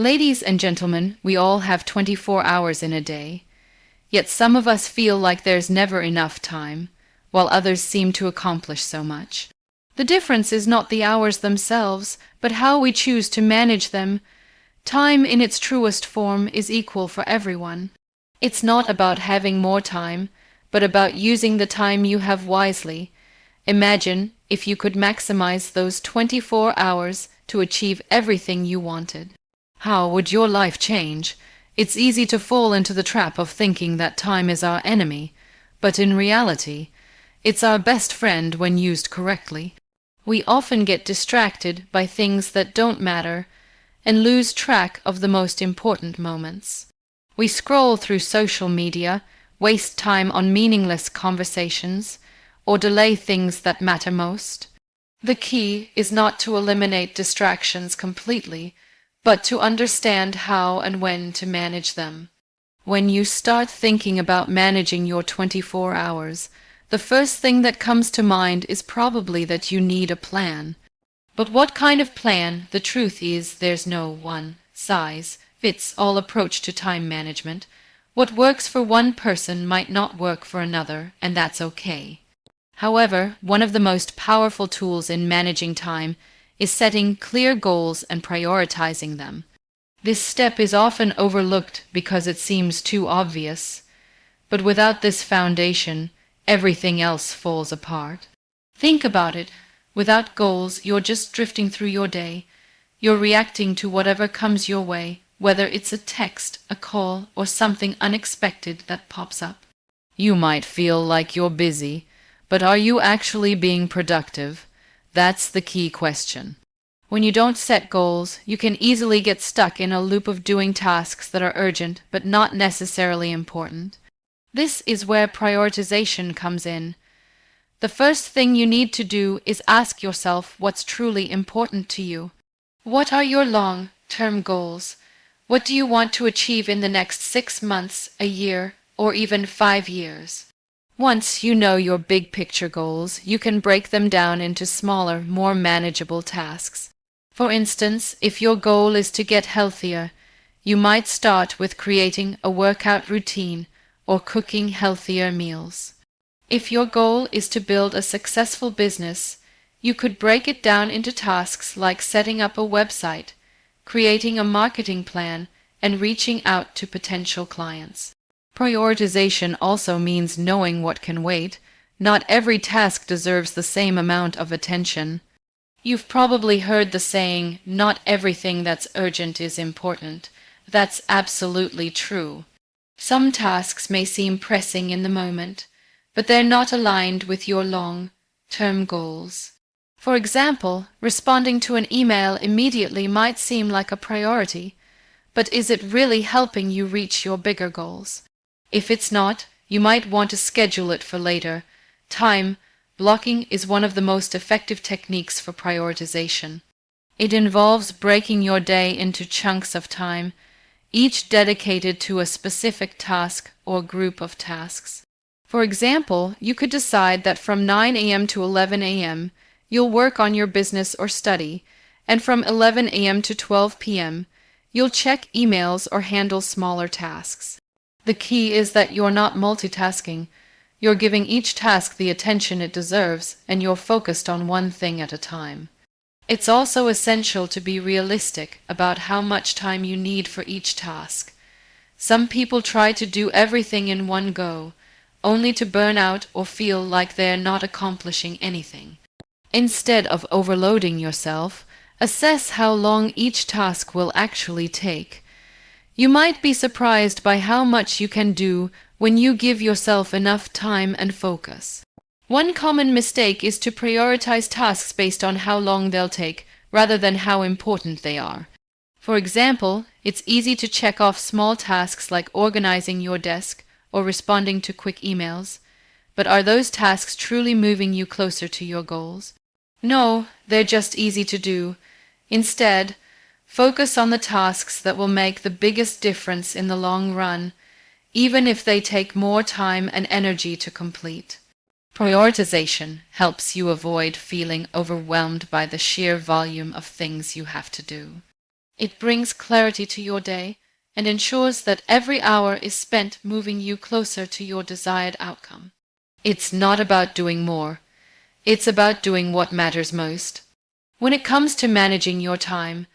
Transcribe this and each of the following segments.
Ladies and gentlemen, we all have 24 hours in a day. Yet some of us feel like there's never enough time, while others seem to accomplish so much. The difference is not the hours themselves, but how we choose to manage them. Time in its truest form is equal for everyone. It's not about having more time, but about using the time you have wisely. Imagine if you could maximize those 24 hours to achieve everything you wanted. How would your life change? It's easy to fall into the trap of thinking that time is our enemy, but in reality, it's our best friend when used correctly. We often get distracted by things that don't matter and lose track of the most important moments. We scroll through social media, waste time on meaningless conversations, or delay things that matter most. The key is not to eliminate distractions completely, but to understand how and when to manage them. When you start thinking about managing your 24 hours, the first thing that comes to mind is probably that you need a plan. But what kind of plan? The truth is there's no one-size-fits-all approach to time management. What works for one person might not work for another, and that's okay. However, one of the most powerful tools in managing time is setting clear goals and prioritizing them. This step is often overlooked because it seems too obvious, but without this foundation, everything else falls apart. Think about it. Without goals, you're just drifting through your day. You're reacting to whatever comes your way, whether it's a text, a call, or something unexpected that pops up. You might feel like you're busy, but are you actually being productive? That's the key question. When you don't set goals, you can easily get stuck in a loop of doing tasks that are urgent but not necessarily important. This is where prioritization comes in. The first thing you need to do is ask yourself what's truly important to you. What are your long-term goals? What do you want to achieve in the next 6 months, a year, or even 5 years? Once you know your big picture goals, you can break them down into smaller, more manageable tasks. For instance, if your goal is to get healthier, you might start with creating a workout routine or cooking healthier meals. If your goal is to build a successful business, you could break it down into tasks like setting up a website, creating a marketing plan, and reaching out to potential clients. Prioritization also means knowing what can wait. Not every task deserves the same amount of attention. You've probably heard the saying, "Not everything that's urgent is important." That's absolutely true. Some tasks may seem pressing in the moment, but they're not aligned with your long-term goals. For example, responding to an email immediately might seem like a priority, but is it really helping you reach your bigger goals? If it's not, you might want to schedule it for later. Time blocking is one of the most effective techniques for prioritization. It involves breaking your day into chunks of time, each dedicated to a specific task or group of tasks. For example, you could decide that from 9 a.m. to 11 a.m. you'll work on your business or study, and from 11 a.m. to 12 p.m. you'll check emails or handle smaller tasks. The key is that you're not multitasking. You're giving each task the attention it deserves, and you're focused on one thing at a time. It's also essential to be realistic about how much time you need for each task. Some people try to do everything in one go, only to burn out or feel like they're not accomplishing anything. Instead of overloading yourself, assess how long each task will actually take. You might be surprised by how much you can do when you give yourself enough time and focus. One common mistake is to prioritize tasks based on how long they'll take, rather than how important they are. For example, it's easy to check off small tasks like organizing your desk or responding to quick emails, but are those tasks truly moving you closer to your goals? No, they're just easy to do. Instead, focus on the tasks that will make the biggest difference in the long run, even if they take more time and energy to complete. Prioritization helps you avoid feeling overwhelmed by the sheer volume of things you have to do. It brings clarity to your day and ensures that every hour is spent moving you closer to your desired outcome. It's not about doing more. It's about doing what matters most. When it comes to managing your time,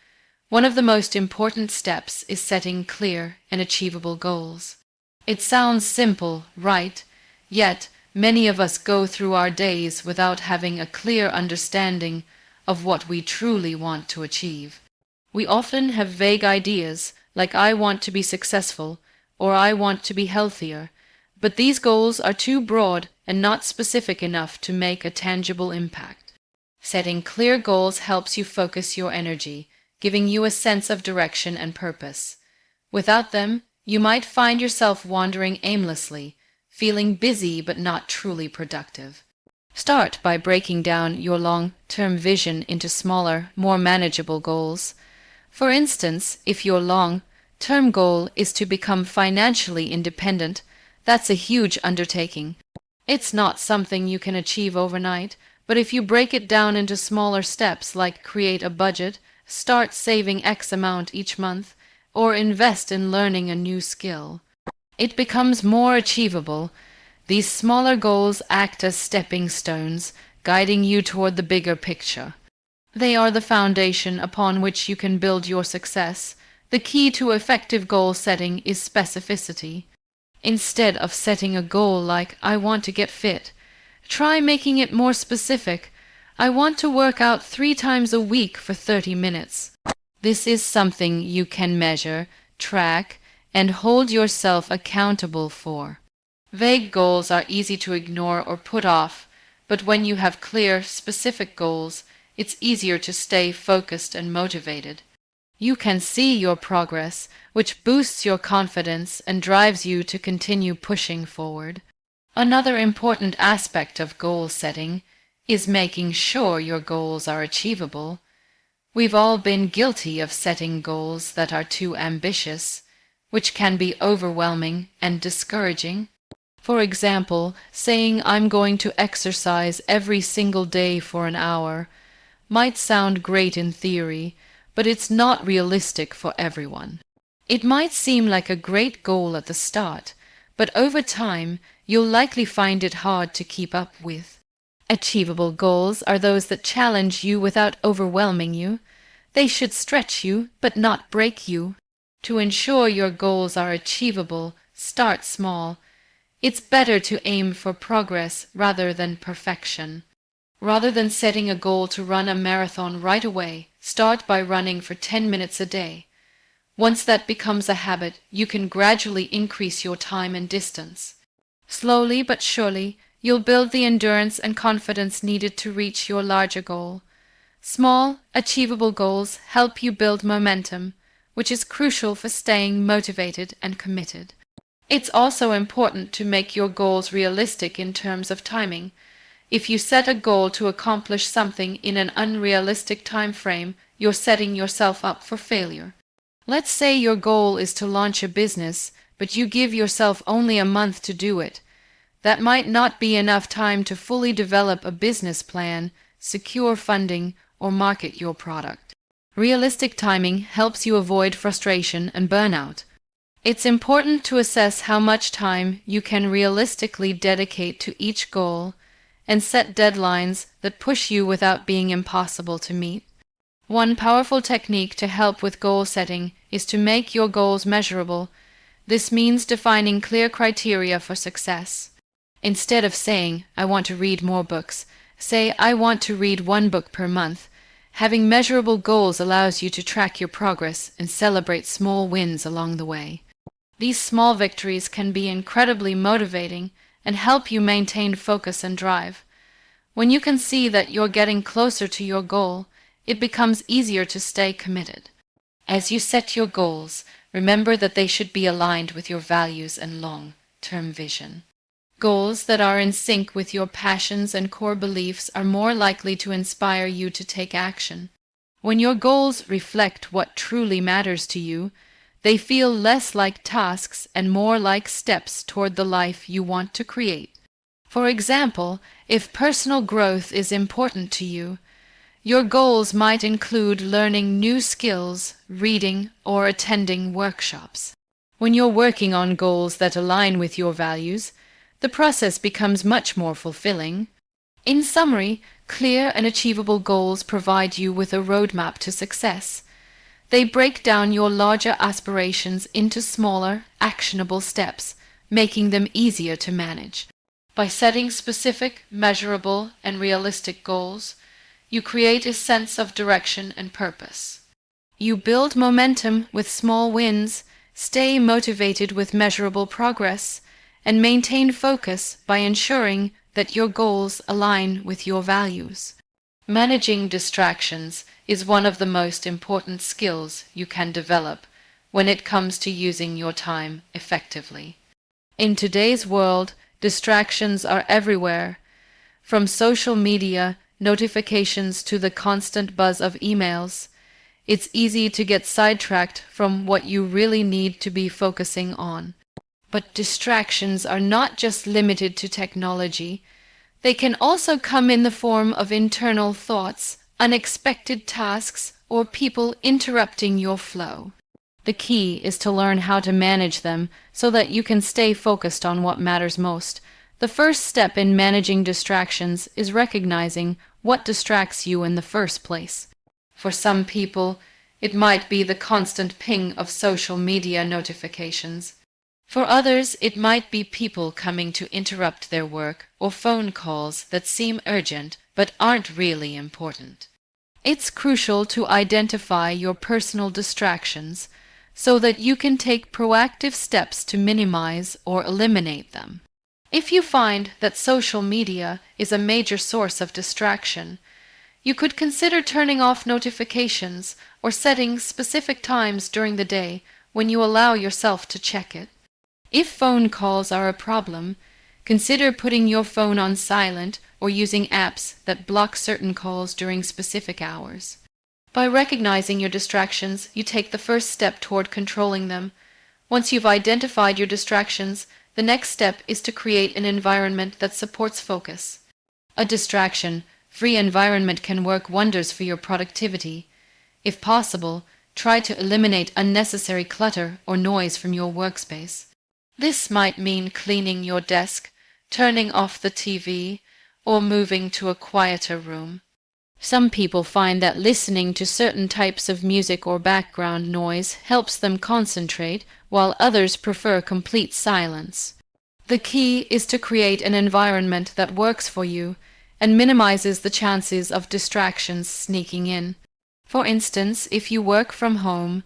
one of the most important steps is setting clear and achievable goals. It sounds simple, right? Yet, many of us go through our days without having a clear understanding of what we truly want to achieve. We often have vague ideas, like I want to be successful or I want to be healthier, but these goals are too broad and not specific enough to make a tangible impact. Setting clear goals helps you focus your energy, giving you a sense of direction and purpose. Without them, you might find yourself wandering aimlessly, feeling busy but not truly productive. Start by breaking down your long-term vision into smaller, more manageable goals. For instance, if your long-term goal is to become financially independent, that's a huge undertaking. It's not something you can achieve overnight, but if you break it down into smaller steps like create a budget, start saving X amount each month, or invest in learning a new skill, it becomes more achievable. These smaller goals act as stepping stones, guiding you toward the bigger picture. They are the foundation upon which you can build your success. The key to effective goal setting is specificity. Instead of setting a goal like, I want to get fit, try making it more specific. I want to work out 3 times a week for 30 minutes. This is something you can measure, track, and hold yourself accountable for. Vague goals are easy to ignore or put off, but when you have clear, specific goals, it's easier to stay focused and motivated. You can see your progress, which boosts your confidence and drives you to continue pushing forward. Another important aspect of goal setting is making sure your goals are achievable. We've all been guilty of setting goals that are too ambitious, which can be overwhelming and discouraging. For example, saying I'm going to exercise every single day for an hour might sound great in theory, but it's not realistic for everyone. It might seem like a great goal at the start, but over time you'll likely find it hard to keep up with. Achievable goals are those that challenge you without overwhelming you. They should stretch you, but not break you. To ensure your goals are achievable, start small. It's better to aim for progress rather than perfection. Rather than setting a goal to run a marathon right away, start by running for 10 minutes a day. Once that becomes a habit, you can gradually increase your time and distance. Slowly but surely, you'll build the endurance and confidence needed to reach your larger goal. Small, achievable goals help you build momentum, which is crucial for staying motivated and committed. It's also important to make your goals realistic in terms of timing. If you set a goal to accomplish something in an unrealistic time frame, you're setting yourself up for failure. Let's say your goal is to launch a business, but you give yourself only a month to do it. That might not be enough time to fully develop a business plan, secure funding, or market your product. Realistic timing helps you avoid frustration and burnout. It's important to assess how much time you can realistically dedicate to each goal and set deadlines that push you without being impossible to meet. One powerful technique to help with goal setting is to make your goals measurable. This means defining clear criteria for success. Instead of saying, I want to read more books, say, I want to read 1 book per month. Having measurable goals allows you to track your progress and celebrate small wins along the way. These small victories can be incredibly motivating and help you maintain focus and drive. When you can see that you're getting closer to your goal, it becomes easier to stay committed. As you set your goals, remember that they should be aligned with your values and long-term vision. Goals that are in sync with your passions and core beliefs are more likely to inspire you to take action. When your goals reflect what truly matters to you, they feel less like tasks and more like steps toward the life you want to create. For example, if personal growth is important to you, Your goals might include learning new skills, reading, or attending workshops. When you're working on goals that align with your values, the process becomes much more fulfilling. In summary, clear and achievable goals provide you with a roadmap to success. They break down your larger aspirations into smaller, actionable steps, making them easier to manage. By setting specific, measurable, and realistic goals, you create a sense of direction and purpose. You build momentum with small wins, stay motivated with measurable progress, and maintain focus by ensuring that your goals align with your values. Managing distractions is one of the most important skills you can develop when it comes to using your time effectively. In today's world, distractions are everywhere, from social media notifications to the constant buzz of emails. It's easy to get sidetracked from what you really need to be focusing on. But distractions are not just limited to technology. They can also come in the form of internal thoughts, unexpected tasks, or people interrupting your flow. The key is to learn how to manage them so that you can stay focused on what matters most. The first step in managing distractions is recognizing what distracts you in the first place. For some people, it might be the constant ping of social media notifications. For others, it might be people coming to interrupt their work or phone calls that seem urgent but aren't really important. It's crucial to identify your personal distractions so that you can take proactive steps to minimize or eliminate them. If you find that social media is a major source of distraction, you could consider turning off notifications or setting specific times during the day when you allow yourself to check it. If phone calls are a problem, consider putting your phone on silent or using apps that block certain calls during specific hours. By recognizing your distractions, you take the first step toward controlling them. Once you've identified your distractions, the next step is to create an environment that supports focus. A distraction-free environment can work wonders for your productivity. If possible, try to eliminate unnecessary clutter or noise from your workspace. This might mean cleaning your desk, turning off the TV, or moving to a quieter room. Some people find that listening to certain types of music or background noise helps them concentrate, while others prefer complete silence. The key is to create an environment that works for you and minimizes the chances of distractions sneaking in. For instance, if you work from home,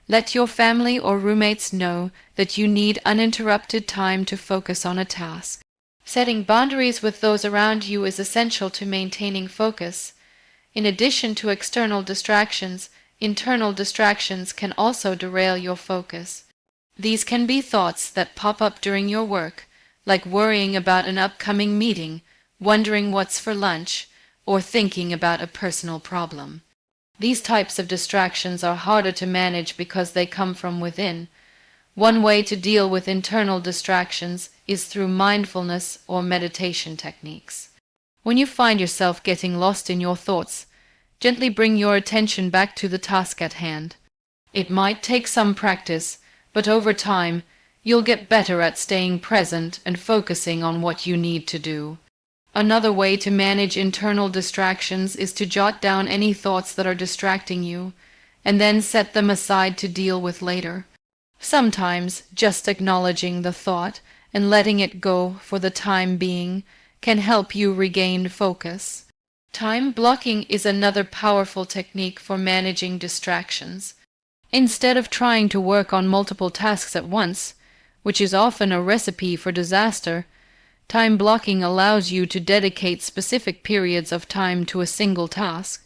let your family or roommates know that you need uninterrupted time to focus on a task. Setting boundaries with those around you is essential to maintaining focus. In addition to external distractions, internal distractions can also derail your focus. These can be thoughts that pop up during your work, like worrying about an upcoming meeting, wondering what's for lunch, or thinking about a personal problem. These types of distractions are harder to manage because they come from within. One way to deal with internal distractions is through mindfulness or meditation techniques. When you find yourself getting lost in your thoughts, gently bring your attention back to the task at hand. It might take some practice, but over time, you'll get better at staying present and focusing on what you need to do. Another way to manage internal distractions is to jot down any thoughts that are distracting you, and then set them aside to deal with later. Sometimes just acknowledging the thought and letting it go for the time being can help you regain focus. Time blocking is another powerful technique for managing distractions. Instead of trying to work on multiple tasks at once, which is often a recipe for disaster, time blocking allows you to dedicate specific periods of time to a single task.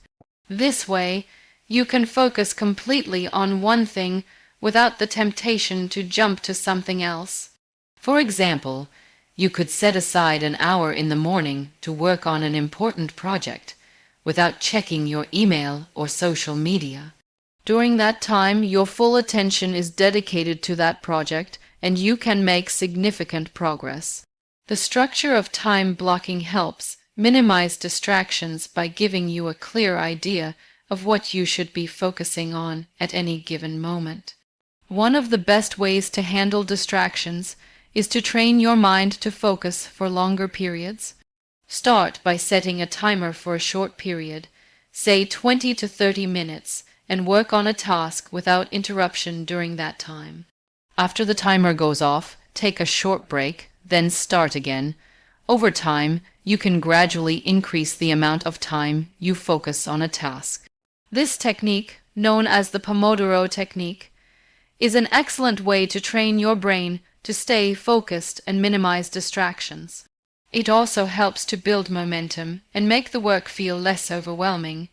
This way, you can focus completely on one thing without the temptation to jump to something else. For example, you could set aside an hour in the morning to work on an important project without checking your email or social media. During that time, your full attention is dedicated to that project and you can make significant progress. The structure of time blocking helps minimize distractions by giving you a clear idea of what you should be focusing on at any given moment. One of the best ways to handle distractions is to train your mind to focus for longer periods. Start by setting a timer for a short period, say 20 to 30 minutes, and work on a task without interruption during that time. After the timer goes off, take a short break, then start again. Over time, you can gradually increase the amount of time you focus on a task. This technique, known as the Pomodoro technique, is an excellent way to train your brain to stay focused and minimize distractions. It also helps to build momentum and make the work feel less overwhelming,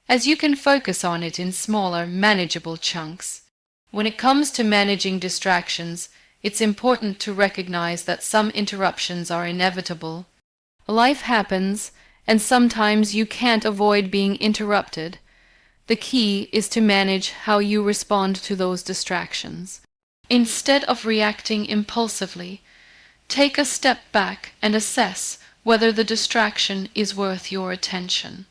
as you can focus on it in smaller, manageable chunks. When it comes to managing distractions, it's important to recognize that some interruptions are inevitable. Life happens, and sometimes you can't avoid being interrupted. The key is to manage how you respond to those distractions. Instead of reacting impulsively, take a step back and assess whether the distraction is worth your attention.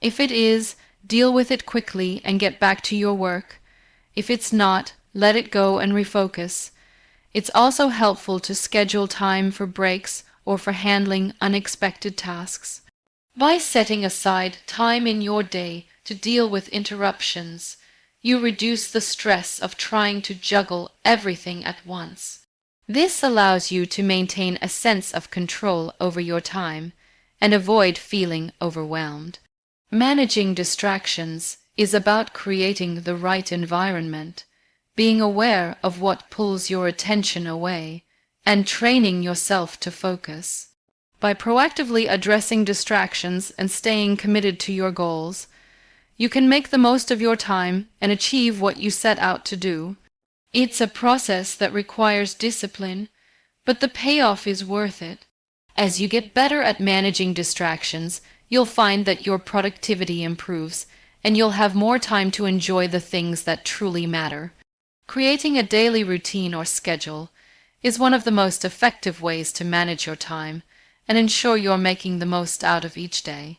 If it is, deal with it quickly and get back to your work. If it's not, let it go and refocus. It's also helpful to schedule time for breaks or for handling unexpected tasks. By setting aside time in your day to deal with interruptions, you reduce the stress of trying to juggle everything at once. This allows you to maintain a sense of control over your time and avoid feeling overwhelmed. Managing distractions is about creating the right environment, being aware of what pulls your attention away, and training yourself to focus. By proactively addressing distractions and staying committed to your goals, you can make the most of your time and achieve what you set out to do. It's a process that requires discipline, but the payoff is worth it. As you get better at managing distractions, you'll find that your productivity improves, and you'll have more time to enjoy the things that truly matter. Creating a daily routine or schedule is one of the most effective ways to manage your time and ensure you're making the most out of each day.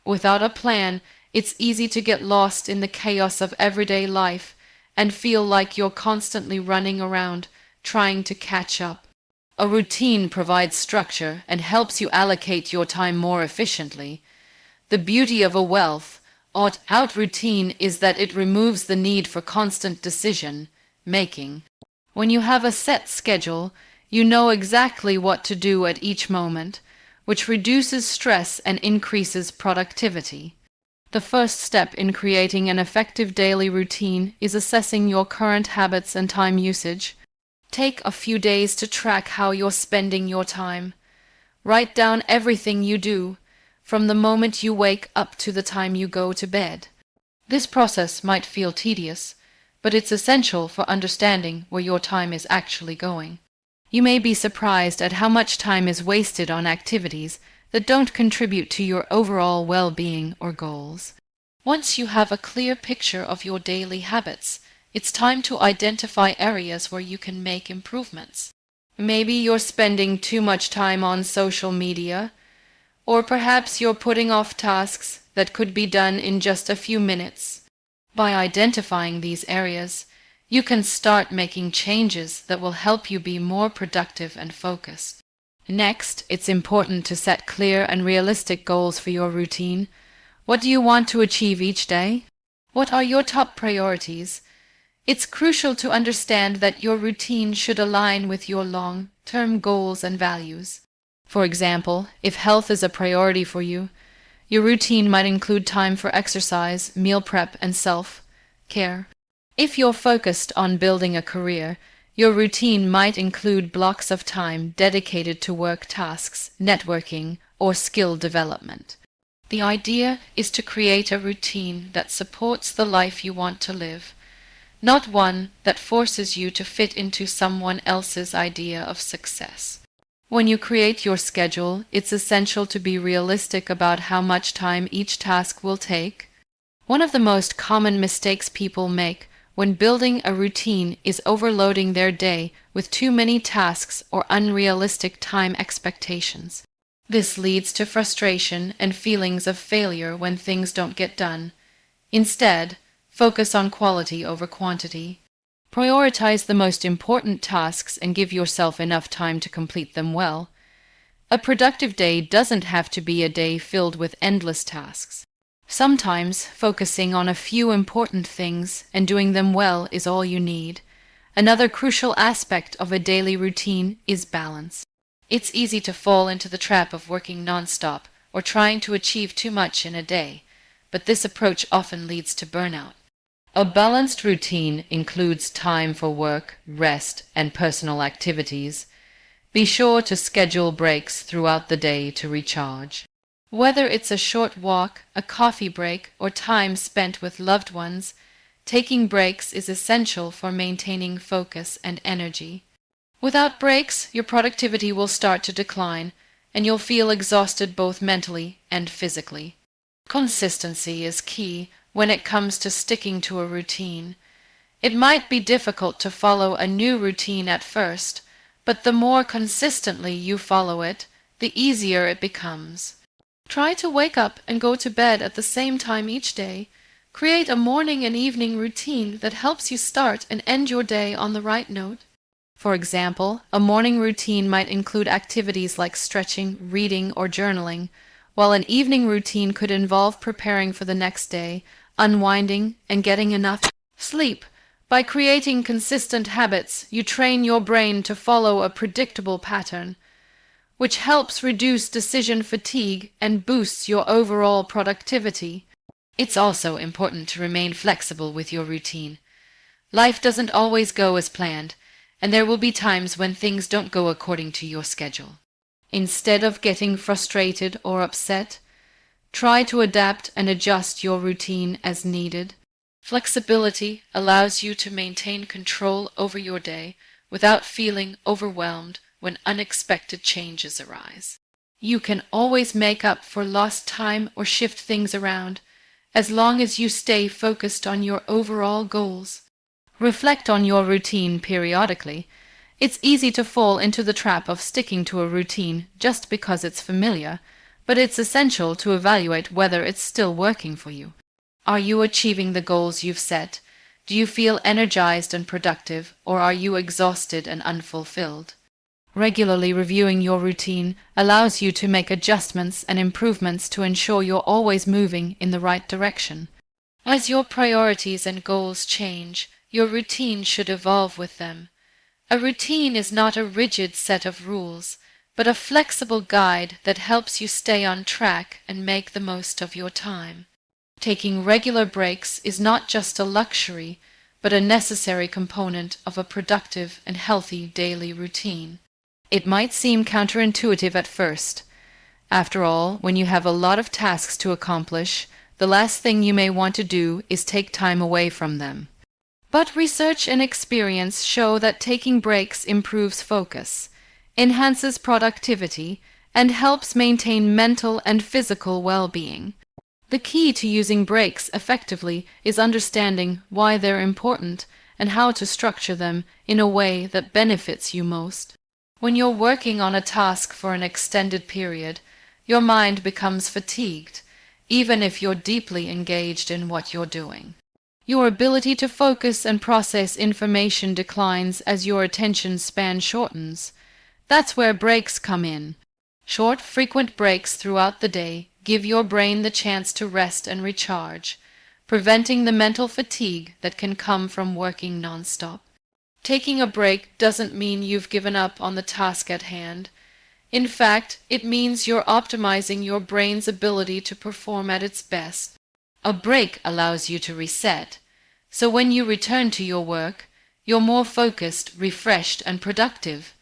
Without a plan, it's easy to get lost in the chaos of everyday life and feel like you're constantly running around trying to catch up. A routine provides structure and helps you allocate your time more efficiently. The beauty of a well-thought-out routine is that it removes the need for constant decision-making. When you have a set schedule, you know exactly what to do at each moment, which reduces stress and increases productivity. The first step in creating an effective daily routine is assessing your current habits and time usage. Take a few days to track how you're spending your time. Write down everything you do, from the moment you wake up to the time you go to bed. This process might feel tedious, but it's essential for understanding where your time is actually going. You may be surprised at how much time is wasted on activities that don't contribute to your overall well-being or goals. Once you have a clear picture of your daily habits, it's time to identify areas where you can make improvements. Maybe you're spending too much time on social media, or perhaps you're putting off tasks that could be done in just a few minutes. By identifying these areas, you can start making changes that will help you be more productive and focused. Next, it's important to set clear and realistic goals for your routine. What do you want to achieve each day? What are your top priorities? It's crucial to understand that your routine should align with your long-term goals and values. For example, if health is a priority for you, your routine might include time for exercise, meal prep, and self-care. If you're focused on building a career, your routine might include blocks of time dedicated to work tasks, networking, or skill development. The idea is to create a routine that supports the life you want to live, not one that forces you to fit into someone else's idea of success. When you create your schedule, it's essential to be realistic about how much time each task will take. One of the most common mistakes people make when building a routine is overloading their day with too many tasks or unrealistic time expectations. This leads to frustration and feelings of failure when things don't get done. Instead, focus on quality over quantity. Prioritize the most important tasks and give yourself enough time to complete them well. A productive day doesn't have to be a day filled with endless tasks. Sometimes focusing on a few important things and doing them well is all you need. Another crucial aspect of a daily routine is balance. It's easy to fall into the trap of working nonstop or trying to achieve too much in a day, but this approach often leads to burnout. A balanced routine includes time for work, rest, and personal activities. Be sure to schedule breaks throughout the day to recharge. Whether it's a short walk, a coffee break, or time spent with loved ones, taking breaks is essential for maintaining focus and energy. Without breaks, your productivity will start to decline, and you'll feel exhausted both mentally and physically. Consistency is key when it comes to sticking to a routine. It might be difficult to follow a new routine at first, but the more consistently you follow it, the easier it becomes. Try to wake up and go to bed at the same time each day. Create a morning and evening routine that helps you start and end your day on the right note. For example, a morning routine might include activities like stretching, reading, or journaling, while an evening routine could involve preparing for the next day, unwinding, and getting enough sleep. By creating consistent habits, you train your brain to follow a predictable pattern, which helps reduce decision fatigue and boosts your overall productivity. It's also important to remain flexible with your routine. Life doesn't always go as planned, and there will be times when things don't go according to your schedule. Instead of getting frustrated or upset, try to adapt and adjust your routine as needed. Flexibility allows you to maintain control over your day without feeling overwhelmed when unexpected changes arise. You can always make up for lost time or shift things around, as long as you stay focused on your overall goals. Reflect on your routine periodically. It's easy to fall into the trap of sticking to a routine just because it's familiar, but it's essential to evaluate whether it's still working for you. Are you achieving the goals you've set? Do you feel energized and productive, or are you exhausted and unfulfilled? Regularly reviewing your routine allows you to make adjustments and improvements to ensure you're always moving in the right direction. As your priorities and goals change, your routine should evolve with them. A routine is not a rigid set of rules, but a flexible guide that helps you stay on track and make the most of your time. Taking regular breaks is not just a luxury, but a necessary component of a productive and healthy daily routine. It might seem counterintuitive at first. After all, when you have a lot of tasks to accomplish, the last thing you may want to do is take time away from them. But research and experience show that taking breaks improves focus, enhances productivity, and helps maintain mental and physical well-being. The key to using breaks effectively is understanding why they're important and how to structure them in a way that benefits you most. When you're working on a task for an extended period, your mind becomes fatigued, even if you're deeply engaged in what you're doing. Your ability to focus and process information declines as your attention span shortens. That's where breaks come in. Short, frequent breaks throughout the day give your brain the chance to rest and recharge, preventing the mental fatigue that can come from working nonstop. Taking a break doesn't mean you've given up on the task at hand. In fact, it means you're optimizing your brain's ability to perform at its best. A break allows you to reset, so when you return to your work, you're more focused, refreshed, and productive.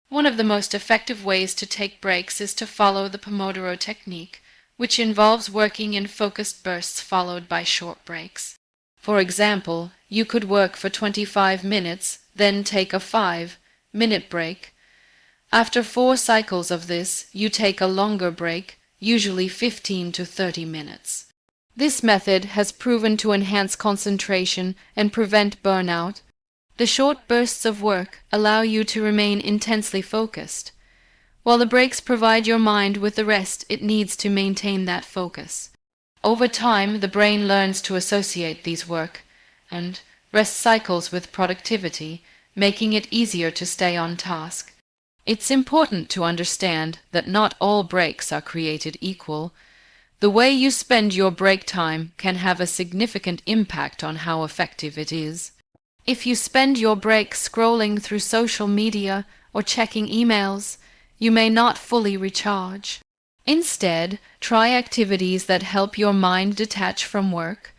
One of the most effective ways to take breaks is to follow the Pomodoro technique, which involves working in focused bursts followed by short breaks. For example, you could work for 25 minutes, then take a 5-minute break. After 4 cycles of this, you take a longer break, usually 15 to 30 minutes. This method has proven to enhance concentration and prevent burnout. The short bursts of work allow you to remain intensely focused, while the breaks provide your mind with the rest it needs to maintain that focus. Over time, the brain learns to associate these work and rest cycles with productivity, making it easier to stay on task. It's important to understand that not all breaks are created equal. The way you spend your break time can have a significant impact on how effective it is. If you spend your break scrolling through social media or checking emails, you may not fully recharge. Instead, try activities that help your mind detach from work.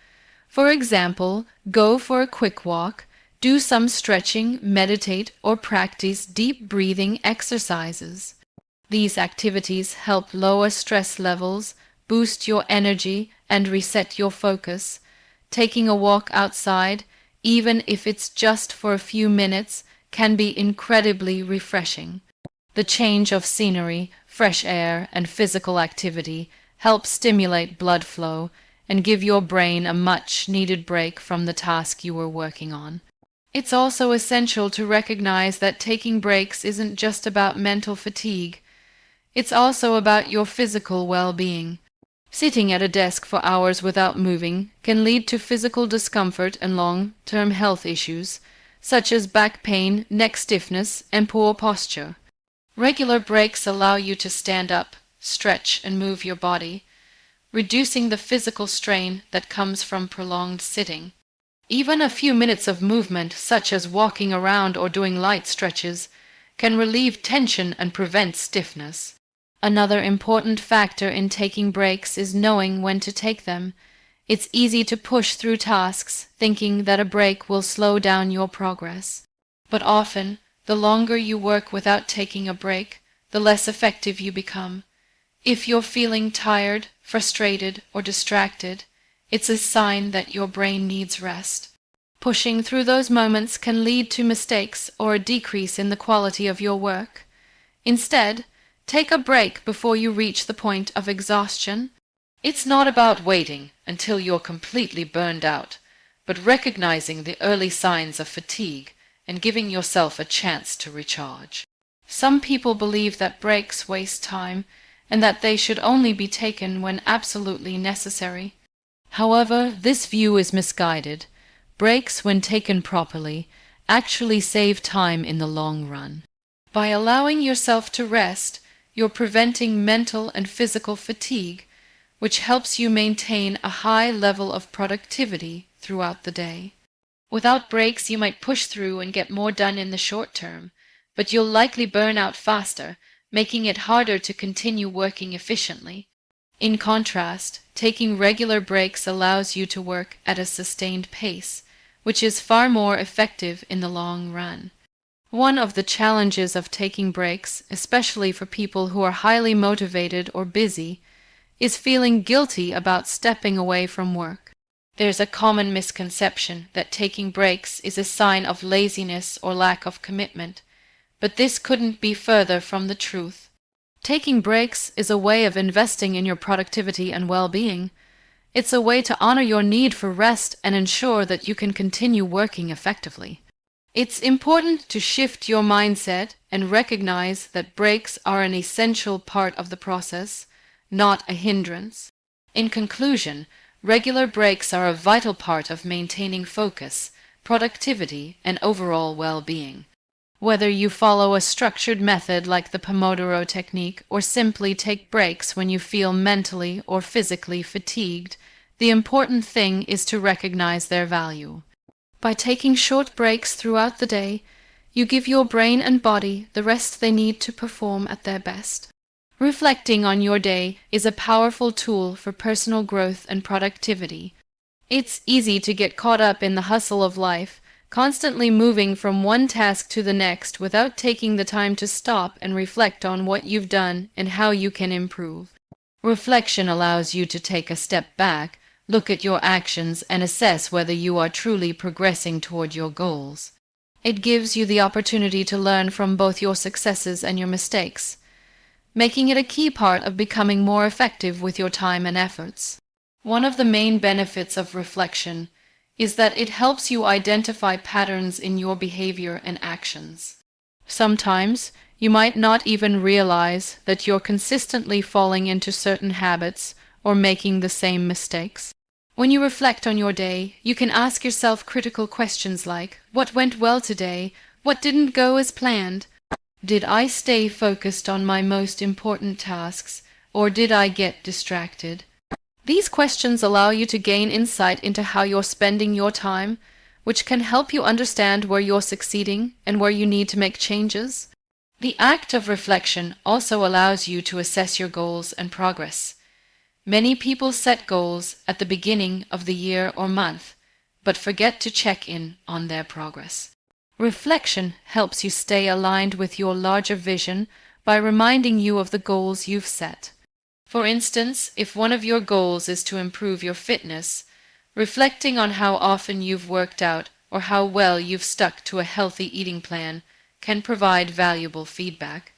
For example, go for a quick walk, do some stretching, meditate, or practice deep breathing exercises. These activities help lower stress levels, boost your energy, and reset your focus. Taking a walk outside, even if it's just for a few minutes, can be incredibly refreshing. The change of scenery, fresh air, and physical activity help stimulate blood flow and give your brain a much-needed break from the task you were working on. It's also essential to recognize that taking breaks isn't just about mental fatigue. It's also about your physical well-being. Sitting at a desk for hours without moving can lead to physical discomfort and long-term health issues, such as back pain, neck stiffness, and poor posture. Regular breaks allow you to stand up, stretch, and move your body, reducing the physical strain that comes from prolonged sitting. Even a few minutes of movement, such as walking around or doing light stretches, can relieve tension and prevent stiffness. Another important factor in taking breaks is knowing when to take them. It's easy to push through tasks, thinking that a break will slow down your progress. But often, the longer you work without taking a break, the less effective you become. If you're feeling tired, frustrated, or distracted, it's a sign that your brain needs rest. Pushing through those moments can lead to mistakes or a decrease in the quality of your work. Instead, take a break before you reach the point of exhaustion. It's not about waiting until you're completely burned out, but recognizing the early signs of fatigue and giving yourself a chance to recharge. Some people believe that breaks waste time and that they should only be taken when absolutely necessary. However, this view is misguided. Breaks, when taken properly, actually save time in the long run. By allowing yourself to rest, you're preventing mental and physical fatigue, which helps you maintain a high level of productivity throughout the day. Without breaks, you might push through and get more done in the short term, but you'll likely burn out faster, making it harder to continue working efficiently. In contrast, taking regular breaks allows you to work at a sustained pace, which is far more effective in the long run. One of the challenges of taking breaks, especially for people who are highly motivated or busy, is feeling guilty about stepping away from work. There's a common misconception that taking breaks is a sign of laziness or lack of commitment, but this couldn't be further from the truth. Taking breaks is a way of investing in your productivity and well-being. It's a way to honor your need for rest and ensure that you can continue working effectively. It's important to shift your mindset and recognize that breaks are an essential part of the process, not a hindrance. In conclusion, regular breaks are a vital part of maintaining focus, productivity, and overall well-being. Whether you follow a structured method like the Pomodoro technique or simply take breaks when you feel mentally or physically fatigued, the important thing is to recognize their value. By taking short breaks throughout the day, you give your brain and body the rest they need to perform at their best. Reflecting on your day is a powerful tool for personal growth and productivity. It's easy to get caught up in the hustle of life, constantly moving from one task to the next without taking the time to stop and reflect on what you've done and how you can improve. Reflection allows you to take a step back, look at your actions, and assess whether you are truly progressing toward your goals. It gives you the opportunity to learn from both your successes and your mistakes, making it a key part of becoming more effective with your time and efforts. One of the main benefits of reflection is that it helps you identify patterns in your behavior and actions. Sometimes You might not even realize that you're consistently falling into certain habits or making the same mistakes. When you reflect on your day, you can ask yourself critical questions like, what went well today? What didn't go as planned? Did I stay focused on my most important tasks, or did I get distracted? These questions allow you to gain insight into how you're spending your time, which can help you understand where you're succeeding and where you need to make changes. The act of reflection also allows you to assess your goals and progress. Many people set goals at the beginning of the year or month, but forget to check in on their progress. Reflection helps you stay aligned with your larger vision by reminding you of the goals you've set. For instance, if one of your goals is to improve your fitness, reflecting on how often you've worked out or how well you've stuck to a healthy eating plan can provide valuable feedback.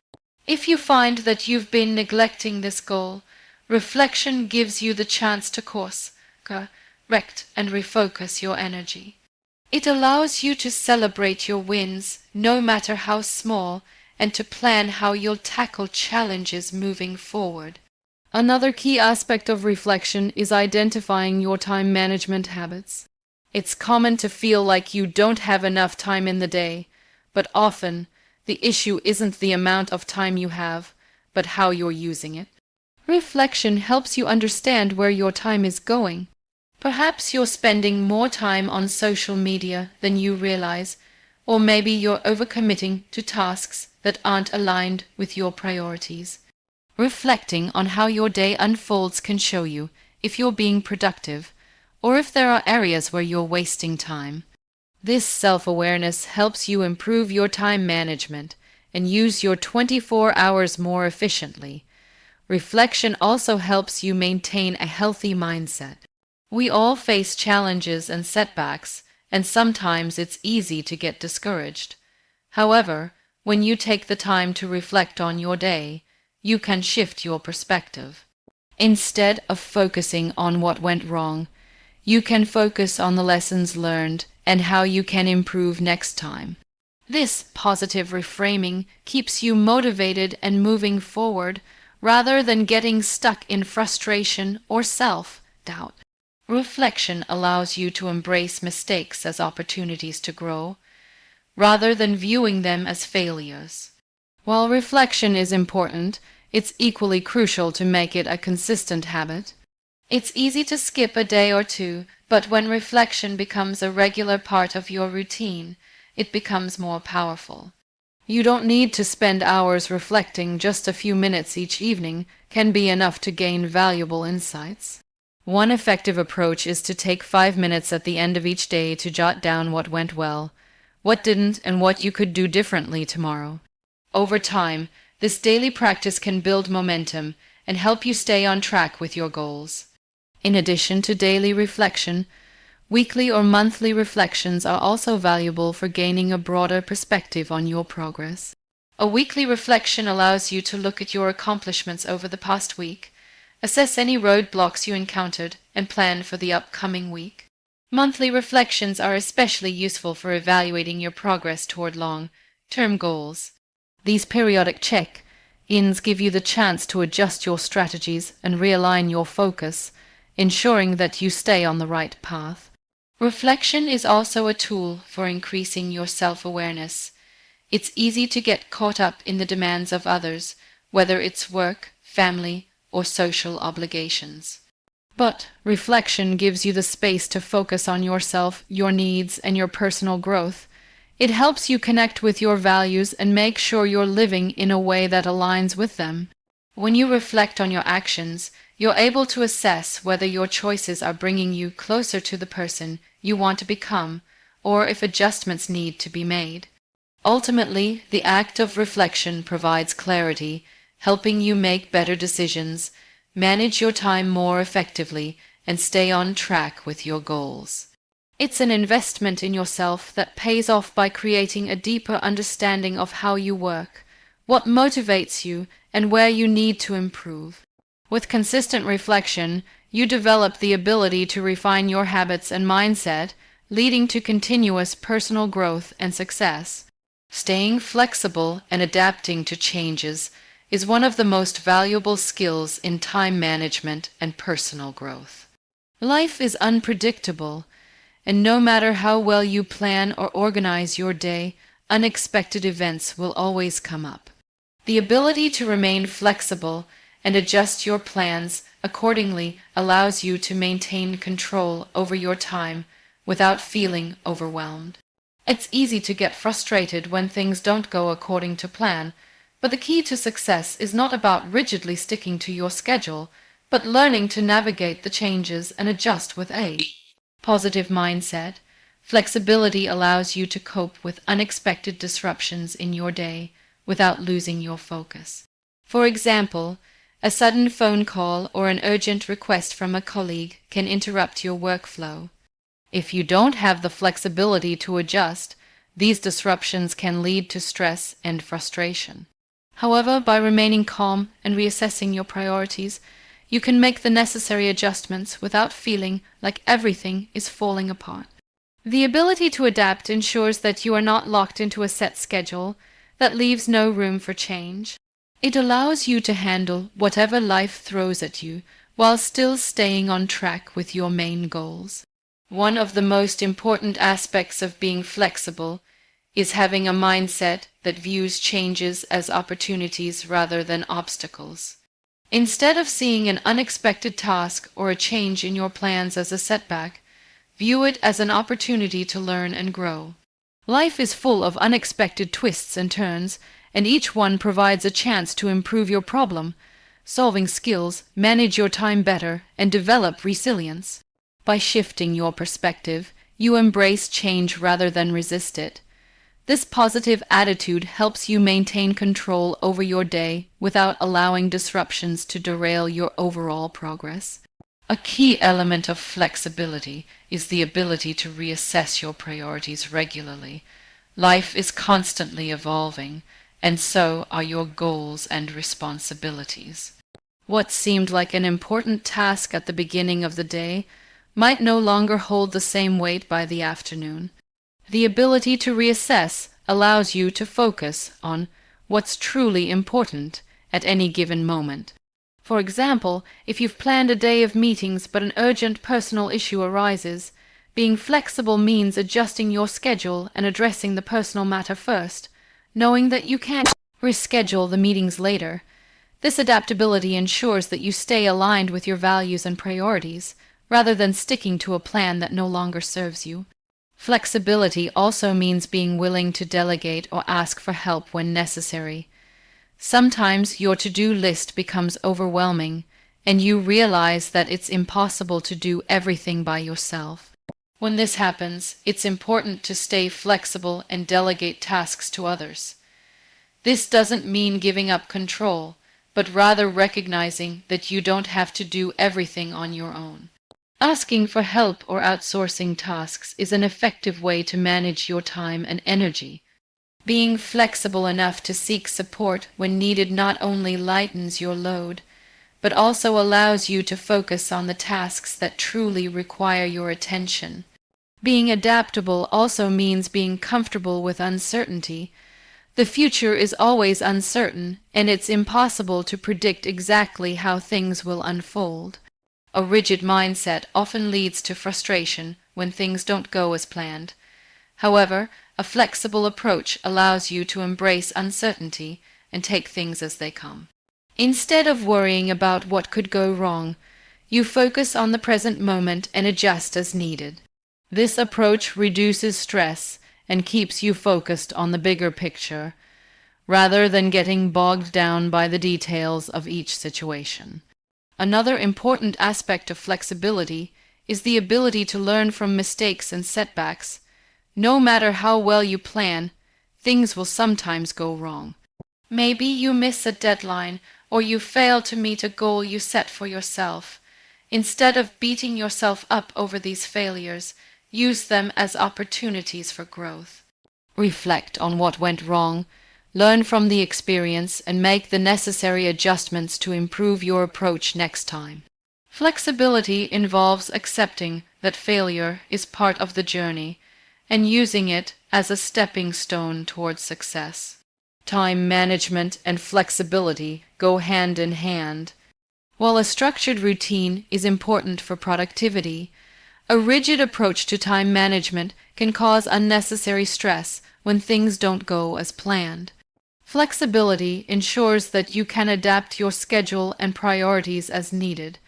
If you find that you've been neglecting this goal, reflection gives you the chance to course correct and refocus your energy. It allows you to celebrate your wins, no matter how small, and to plan how you'll tackle challenges moving forward. Another key aspect of reflection is identifying your time management habits. It's common to feel like you don't have enough time in the day, but often the issue isn't the amount of time you have, but how you're using it. Reflection helps you understand where your time is going. Perhaps you're spending more time on social media than you realize, or maybe you're overcommitting to tasks that aren't aligned with your priorities. Reflecting on how your day unfolds can show you if you're being productive or if there are areas where you're wasting time. This self-awareness helps you improve your time management and use your 24 hours more efficiently. Reflection also helps you maintain a healthy mindset. We all face challenges and setbacks, and sometimes it's easy to get discouraged. However, when you take the time to reflect on your day, you can shift your perspective. Instead of focusing on what went wrong, you can focus on the lessons learned and how you can improve next time. This positive reframing keeps you motivated and moving forward rather than getting stuck in frustration or self-doubt. Reflection allows you to embrace mistakes as opportunities to grow, rather than viewing them as failures. While reflection is important, it's equally crucial to make it a consistent habit. It's easy to skip a day or two, but when reflection becomes a regular part of your routine, it becomes more powerful. You don't need to spend hours reflecting. Just a few minutes each evening can be enough to gain valuable insights. One effective approach is to take 5 minutes at the end of each day to jot down what went well, what didn't, and what you could do differently tomorrow. Over time, this daily practice can build momentum and help you stay on track with your goals. In addition to daily reflection, weekly or monthly reflections are also valuable for gaining a broader perspective on your progress. A weekly reflection allows you to look at your accomplishments over the past week, assess any roadblocks you encountered, and plan for the upcoming week. Monthly reflections are especially useful for evaluating your progress toward long-term goals. These periodic check-ins give you the chance to adjust your strategies and realign your focus, ensuring that you stay on the right path. Reflection is also a tool for increasing your self-awareness. It's easy to get caught up in the demands of others, whether it's work, family, or social obligations. But reflection gives you the space to focus on yourself, your needs, and your personal growth. It helps you connect with your values and make sure you're living in a way that aligns with them. When you reflect on your actions, you're able to assess whether your choices are bringing you closer to the person you want to become, or if adjustments need to be made. Ultimately, the act of reflection provides clarity, helping you make better decisions, manage your time more effectively, and stay on track with your goals. It's an investment in yourself that pays off by creating a deeper understanding of how you work, what motivates you, and where you need to improve. With consistent reflection, you develop the ability to refine your habits and mindset, leading to continuous personal growth and success. Staying flexible and adapting to changes is one of the most valuable skills in time management and personal growth. Life is unpredictable, and no matter how well you plan or organize your day, unexpected events will always come up. The ability to remain flexible and adjust your plans accordingly allows you to maintain control over your time without feeling overwhelmed. It's easy to get frustrated when things don't go according to plan, but the key to success is not about rigidly sticking to your schedule, but learning to navigate the changes and adjust with a positive mindset. Flexibility allows you to cope with unexpected disruptions in your day without losing your focus. For example, a sudden phone call or an urgent request from a colleague can interrupt your workflow. If you don't have the flexibility to adjust, these disruptions can lead to stress and frustration. However, by remaining calm and reassessing your priorities, you can make the necessary adjustments without feeling like everything is falling apart. The ability to adapt ensures that you are not locked into a set schedule that leaves no room for change. It allows you to handle whatever life throws at you while still staying on track with your main goals. One of the most important aspects of being flexible is having a mindset that views changes as opportunities rather than obstacles. Instead of seeing an unexpected task or a change in your plans as a setback, view it as an opportunity to learn and grow. Life is full of unexpected twists and turns, and each one provides a chance to improve your problem-solving skills, manage your time better, and develop resilience. By shifting your perspective, you embrace change rather than resist it. This positive attitude helps you maintain control over your day without allowing disruptions to derail your overall progress. A key element of flexibility is the ability to reassess your priorities regularly. Life is constantly evolving, and so are your goals and responsibilities. What seemed like an important task at the beginning of the day might no longer hold the same weight by the afternoon. The ability to reassess allows you to focus on what's truly important at any given moment. For example, if you've planned a day of meetings but an urgent personal issue arises, being flexible means adjusting your schedule and addressing the personal matter first, knowing that you can't reschedule the meetings later. This adaptability ensures that you stay aligned with your values and priorities, rather than sticking to a plan that no longer serves you. Flexibility also means being willing to delegate or ask for help when necessary. Sometimes your to-do list becomes overwhelming, and you realize that it's impossible to do everything by yourself. When this happens, it's important to stay flexible and delegate tasks to others. This doesn't mean giving up control, but rather recognizing that you don't have to do everything on your own. Asking for help or outsourcing tasks is an effective way to manage your time and energy. Being flexible enough to seek support when needed not only lightens your load, but also allows you to focus on the tasks that truly require your attention. Being adaptable also means being comfortable with uncertainty. The future is always uncertain, and it's impossible to predict exactly how things will unfold. A rigid mindset often leads to frustration when things don't go as planned. However, a flexible approach allows you to embrace uncertainty and take things as they come. Instead of worrying about what could go wrong, you focus on the present moment and adjust as needed. This approach reduces stress and keeps you focused on the bigger picture, rather than getting bogged down by the details of each situation. Another important aspect of flexibility is the ability to learn from mistakes and setbacks. No matter how well you plan, things will sometimes go wrong. Maybe you miss a deadline or you fail to meet a goal you set for yourself. Instead of beating yourself up over these failures, use them as opportunities for growth. Reflect on what went wrong, learn from the experience, and make the necessary adjustments to improve your approach next time. Flexibility involves accepting that failure is part of the journey, and using it as a stepping stone towards success. Time management and flexibility go hand in hand. While a structured routine is important for productivity, a rigid approach to time management can cause unnecessary stress when things don't go as planned. Flexibility ensures that you can adapt your schedule and priorities as needed,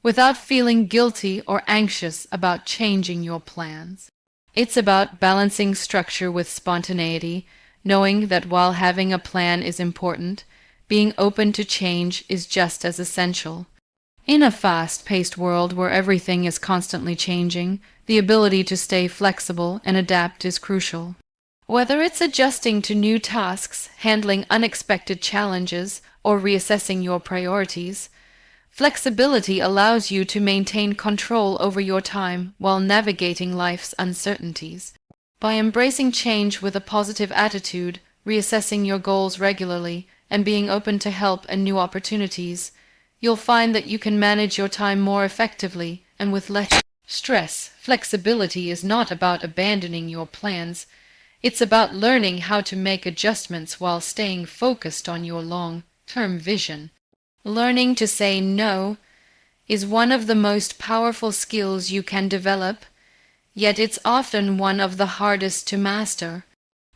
without feeling guilty or anxious about changing your plans. It's about balancing structure with spontaneity, knowing that while having a plan is important, being open to change is just as essential. In a fast-paced world where everything is constantly changing, the ability to stay flexible and adapt is crucial. Whether it's adjusting to new tasks, handling unexpected challenges, or reassessing your priorities, flexibility allows you to maintain control over your time while navigating life's uncertainties. By embracing change with a positive attitude, reassessing your goals regularly, and being open to help and new opportunities, you'll find that you can manage your time more effectively and with less stress. Flexibility is not about abandoning your plans. It's about learning how to make adjustments while staying focused on your long-term vision. Learning to say no is one of the most powerful skills you can develop, yet it's often one of the hardest to master.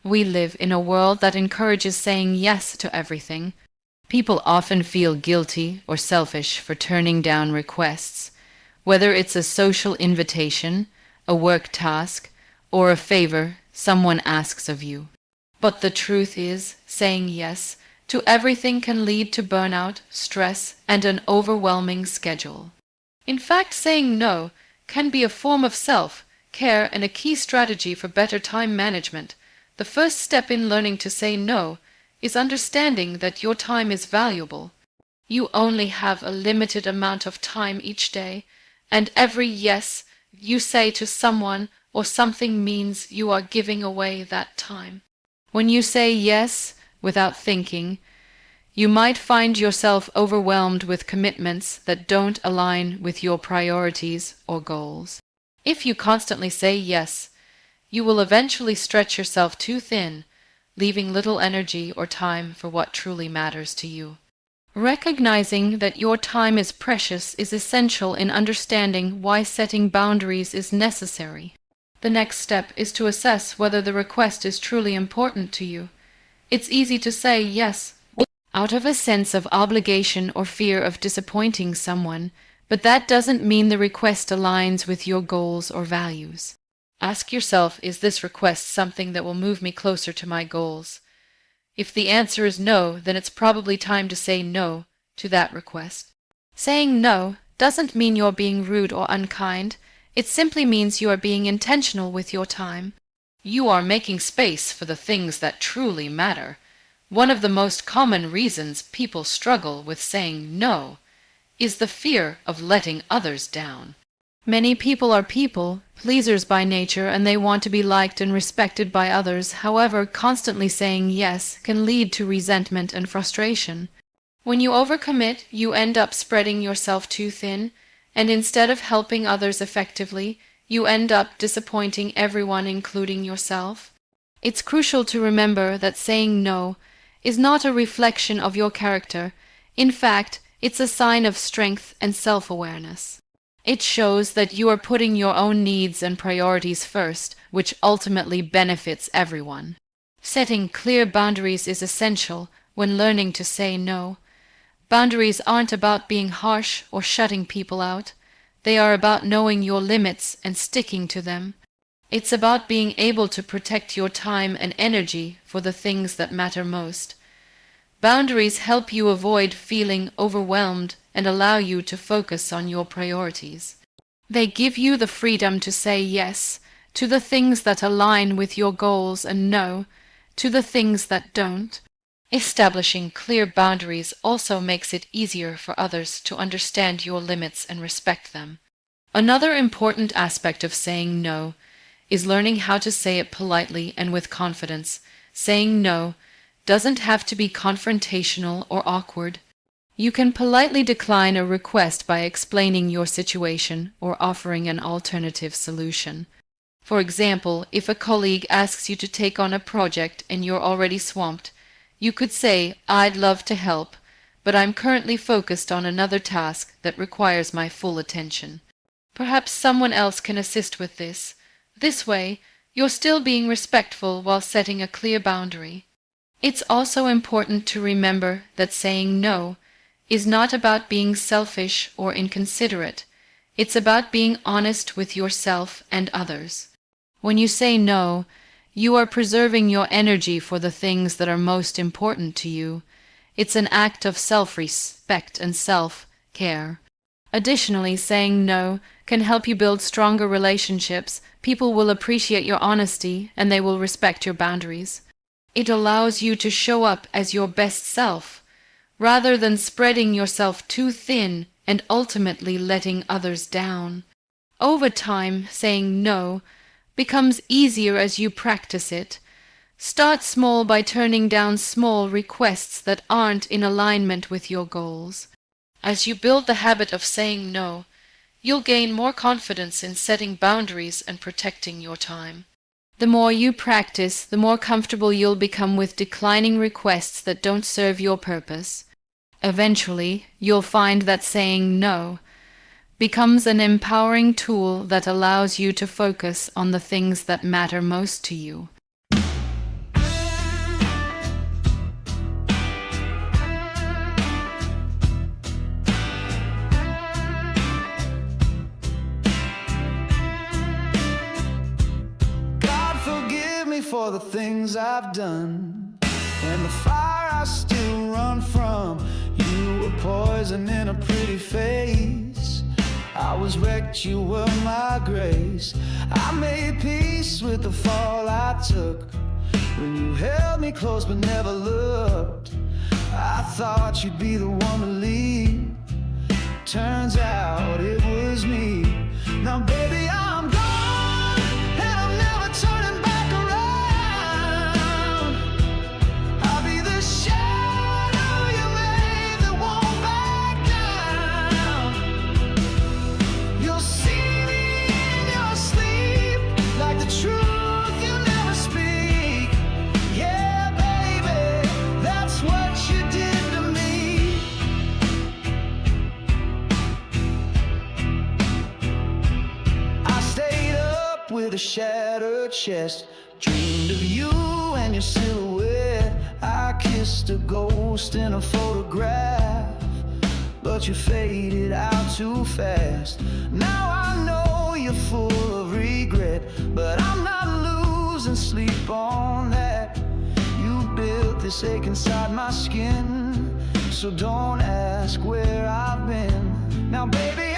We live in a world that encourages saying yes to everything. People often feel guilty or selfish for turning down requests, whether it's a social invitation, a work task, or a favor someone asks of you. But the truth is, saying yes to everything can lead to burnout, stress, and an overwhelming schedule. In fact, saying no can be a form of self-care and a key strategy for better time management. The first step in learning to say no is understanding that your time is valuable. You only have a limited amount of time each day, and every yes you say to someone or something means you are giving away that time. When you say yes without thinking, you might find yourself overwhelmed with commitments that don't align with your priorities or goals. If you constantly say yes, you will eventually stretch yourself too thin, leaving little energy or time for what truly matters to you. Recognizing that your time is precious is essential in understanding why setting boundaries is necessary. The next step is to assess whether the request is truly important to you. It's easy to say yes out of a sense of obligation or fear of disappointing someone, but that doesn't mean the request aligns with your goals or values. Ask yourself, is this request something that will move me closer to my goals? If the answer is no, then it's probably time to say no to that request. Saying no doesn't mean you're being rude or unkind. It simply means you are being intentional with your time. You are making space for the things that truly matter. One of the most common reasons people struggle with saying no is the fear of letting others down. Many people are people pleasers by nature, and they want to be liked and respected by others. However, constantly saying yes can lead to resentment and frustration. When you overcommit, you end up spreading yourself too thin, and instead of helping others effectively, you end up disappointing everyone, including yourself. It's crucial to remember that saying no is not a reflection of your character. In fact, it's a sign of strength and self-awareness. It shows that you are putting your own needs and priorities first, which ultimately benefits everyone. Setting clear boundaries is essential when learning to say no. Boundaries aren't about being harsh or shutting people out. They are about knowing your limits and sticking to them. It's about being able to protect your time and energy for the things that matter most. Boundaries help you avoid feeling overwhelmed and allow you to focus on your priorities. They give you the freedom to say yes to the things that align with your goals and no to the things that don't. Establishing clear boundaries also makes it easier for others to understand your limits and respect them. Another important aspect of saying no is learning how to say it politely and with confidence. Saying no doesn't have to be confrontational or awkward. You can politely decline a request by explaining your situation or offering an alternative solution. For example, if a colleague asks you to take on a project and you're already swamped, you could say, "I'd love to help, but I'm currently focused on another task that requires my full attention. Perhaps someone else can assist with this." This way, you're still being respectful while setting a clear boundary. It's also important to remember that saying no is not about being selfish or inconsiderate. It's about being honest with yourself and others. When you say no, you are preserving your energy for the things that are most important to you. It's an act of self-respect and self-care. Additionally, saying no can help you build stronger relationships. People will appreciate your honesty and they will respect your boundaries. It allows you to show up as your best self, rather than spreading yourself too thin and ultimately letting others down. Over time, saying no becomes easier as you practice it. Start small by turning down small requests that aren't in alignment with your goals. As you build the habit of saying no, you'll gain more confidence in setting boundaries and protecting your time. The more you practice, the more comfortable you'll become with declining requests that don't serve your purpose. Eventually, you'll find that saying no becomes an empowering tool that allows you to focus on the things that matter most to you. For the things I've done and the fire I still run from. You were poison in a pretty face. I was wrecked, you were my grace. I made peace with the fall I took when you held me close but never looked. I thought you'd be the one to lead. Turns out it was me. Now baby, I'm gone and I'm never turning back. With a shattered chest, dreamed of you and your silhouette. I kissed a ghost in a photograph, but you faded out too fast. Now I know you're full of regret, but I'm not losing sleep on that. You built this ache inside my skin, so don't ask where I've been. Now baby,